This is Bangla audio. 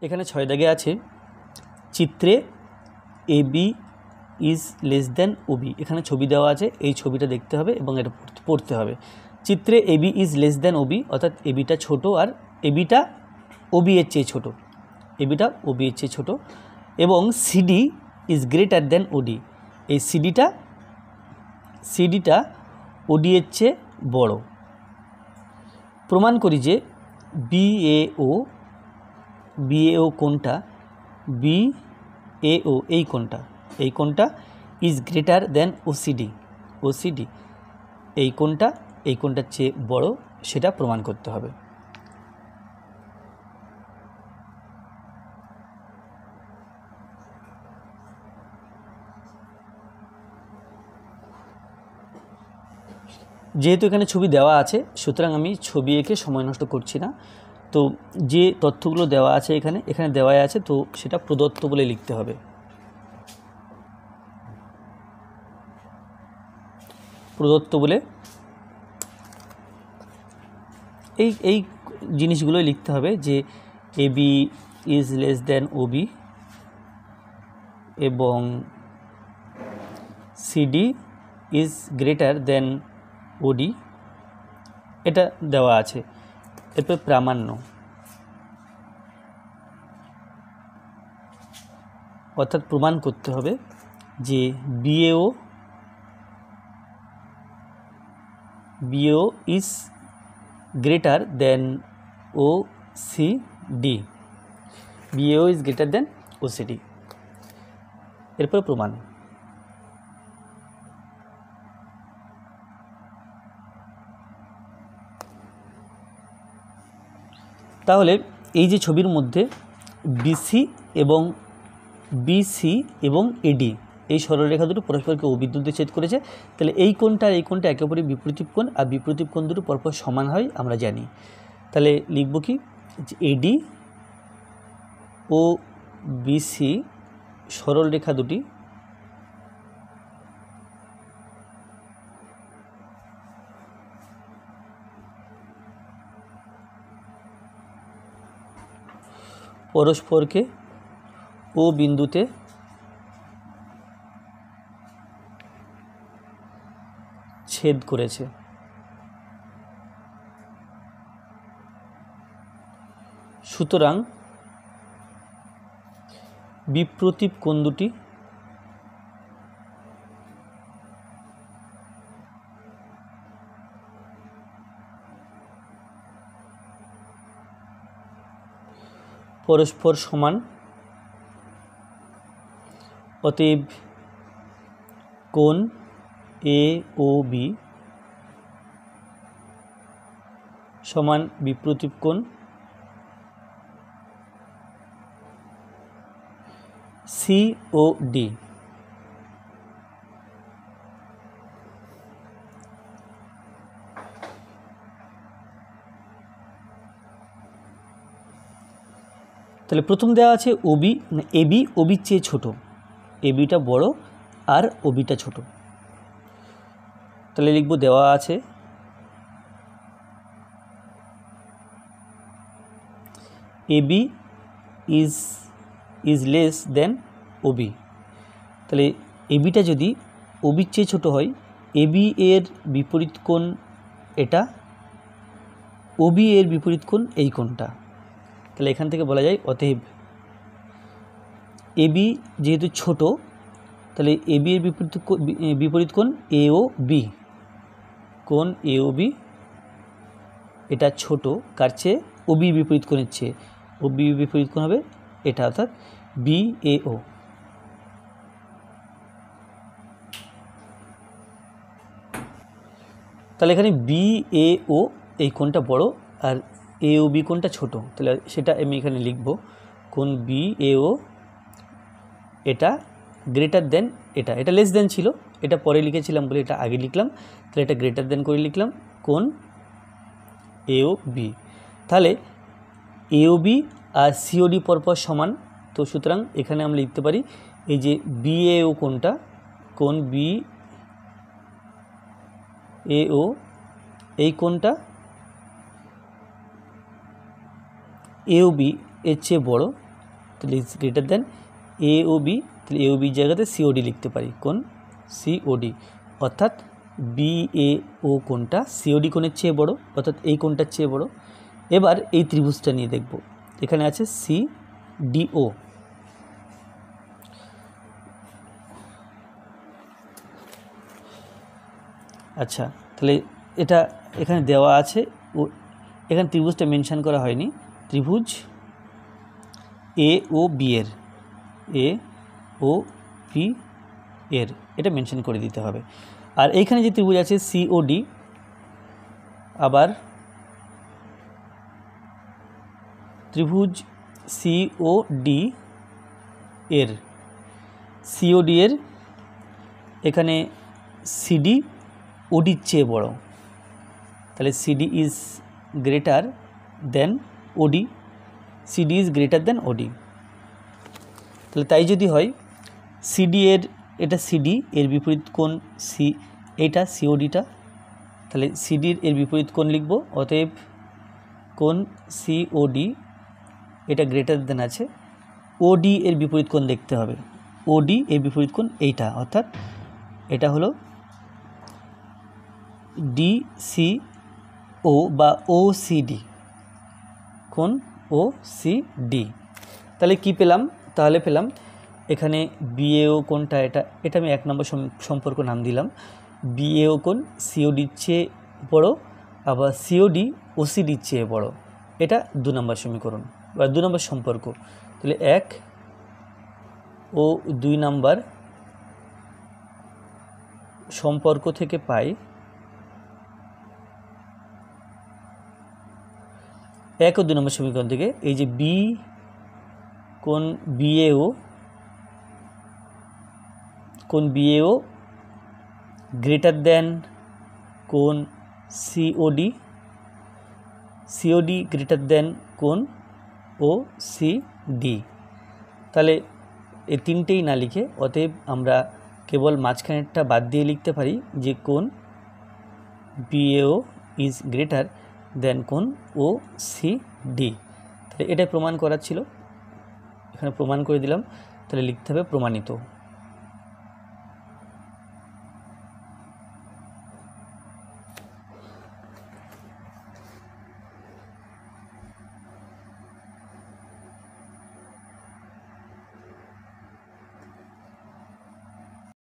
এখানে 6 দাগে আছে চিত্রে A B is less than OB. এখানে ছবি দেওয়া আছে, এই ছবিটা দেখতে হবে এবং এটা পড়তে হবে। চিত্রে A B is less than OB অর্থাৎ এবিটা ছোট আর এবিটা ওবি এর চেয়ে ছোট, এবিটা ওবি এর চেয়ে ছোট এবং সিডি ইজ গ্রেটার দেন ওডি। এই সিডিটা ওডি এর চেয়ে বড়। প্রমাণ করি যে বিএও কোনটা, বিএও এই কোনটা ইজ গ্রেটার দেন ওসিডি, এই কোনটার চেয়ে বড় সেটা প্রমাণ করতে হবে। যেহেতু এখানে ছবি দেওয়া আছে সুতরাং আমি ছবি এঁকে সময় নষ্ট করছি না। তো যে তথ্যগুলো দেওয়া আছে এখানে দেওয়া আছে, তো সেটা প্রদত্ত বলে লিখতে হবে। প্রদত্ত বলে এই জিনিসগুলোই লিখতে হবে যে A B is less than OB এবং CD is greater than OD, এটা দেওয়া আছে। এরপর প্রামাণ্য অর্থাৎ প্রমাণ করতে হবে যে BAO is greater than OCD, BAO is greater than OCD. এরপর প্রমাণ। তাহলে এই যে ছবির মধ্যে বিসি এবং এডি এই সরলরেখা দুটো পরস্পরকে অবিদ্যুতে ছেদ করেছে। তাহলে এই কোণটা আর এই কোণটা একে অপরের বিপরীত কোণ, আর বিপরীত কোণ দুটো পরপর সমান হয় আমরা জানি। তাহলে লিখব কি, এডি ও বিসি সরলরেখা দুটি পরস্পরকে ও বিন্দুতে ছেদ করেছে। সুতরাং বিপ্রতীপ কোণ দুটি পরস্পর সমান, অতএব কোণ এ ও বি সমান বিপ্রতীপ কোণ সি ও ডি। তাহলে প্রথম দেওয়া আছে ওবি, এবি ওবির চেয়ে ছোট, এবিটা বড় আর ওবিটা ছোট। তাহলে লিখব দেওয়া আছে AB is less than OB. তাহলে এবিটা যদি ওবির চেয়ে ছোট হয়, এবি এর বিপরীত কোণ এটা, ওবি এর বিপরীত কোণ এই কোণটা। তাহলে এখান থেকে বলা যায় অতএব এবি যেহেতু ছোট তাহলে এবি এর বিপরীত কোণ এ ও বি, কোণ এ ও বি এটা ছোট কার চেয়ে, ওবি বিপরীত কোণের চেয়ে। ওবি বিপরীত কোণ হবে এটা অর্থাৎ বি এ ও। তাহলে এখানে বি এ ও এই কোণটা বড় আর এ ও বি কোণটা ছোট, তাহলে সেটা আমি এখানে লিখব কোণ বি এ ও এটা গ্রেটার দেন এটা লেস দেন ছিল, এটা পরে লিখেছিলাম বলে এটা আগে লিখলাম, তাহলে এটা গ্রেটার দেন করে লিখলাম কোণ এ ও বি। তাহলে A O B R COD পরপর সমান, তো সুতরাং এখানে আমরা লিখতে পারি এই যে বি এ ও কোণটা, কোণ বি এ ও এই কোণটা এ ও বি এর চেয়ে বড়, তাহলে is greater than A O B, তাহলে এ ও বির জায়গাতে সিওডি লিখতে পারি, কোণ সিওডি, অর্থাৎ বি এ ও কোণটা সিওডি কোণের চেয়ে বড়, অর্থাৎ এই কোণটার চেয়ে বড়। এবার এই ত্রিভুজটা নিয়ে দেখব, এখানে আছে সি ডি ও। আচ্ছা, তাহলে এটা এখানে দেওয়া আছে, ও এখানে ত্রিভুজটা মেনশন করা হয়নি, ত্রিভুজ এ ও বি এর, এ ও বি এর, এটা মেনশন করে দিতে হবে। আর এইখানে যে ত্রিভুজ আছে সিওডি, আবার ত্রিভুজ সিওডি এর, সিওডি এর এখানে সিডি ওডির চেয়ে বড়, তাহলে সিডি ইজ গ্রেটার দেন ওডি, সিডি ইজ গ্রেটার দেন ওডি। তাহলে তাই যদি হয় সিডি এর, এটা সিডি এর বিপরীত কোণ সি, এইটা সিওডিটা, তাহলে সিডির এর বিপরীত কোণ লিখব, অতএব কোণ সিওডি এটা গ্রেটার দেন আছে, ওডি এর বিপরীত কোণ দেখতে হবে, ওডি এর বিপরীত কোণ এইটা, অর্থাৎ এটা হলো ডিসিও বা ওসিডি, কোণ ওসিডি। তাহলে কি পেলাম, তাহলে পেলাম এখানে বিএও কোণটা, এটা আমি 1 নম্বর সম্পর্ক নাম দিলাম, বিএও কোণ সিওডির চেয়ে বড়, আবার সিওডি ওসিডির চেয়ে বড়, এটা 2 নম্বর সমীকরণ বা 2 নম্বর সম্পর্ক। তাহলে 1 ও 2 নম্বর সম্পর্ক থেকে পাই 1 ও 2 নম্বর সমীকরণ থেকে এই যে বি কোণ বিএও, কোণ বিএও গ্রেটার দেন কোণ সিওডি, সিওডি গ্রেটার দেন কোণ ও সিডি। তাহলে এই তিনটেই না লিখে অতএব আমরা কেবল মাঝখানেরটা বাদ দিয়ে লিখতে পারি যে কোণ বিএও ইজ গ্রেটার দেন কোণ ও সিডি। তাহলে এটা প্রমাণ করার ছিল, এখানে প্রমাণ করে দিলাম, তাহলে লিখতে হবে প্রমাণিত।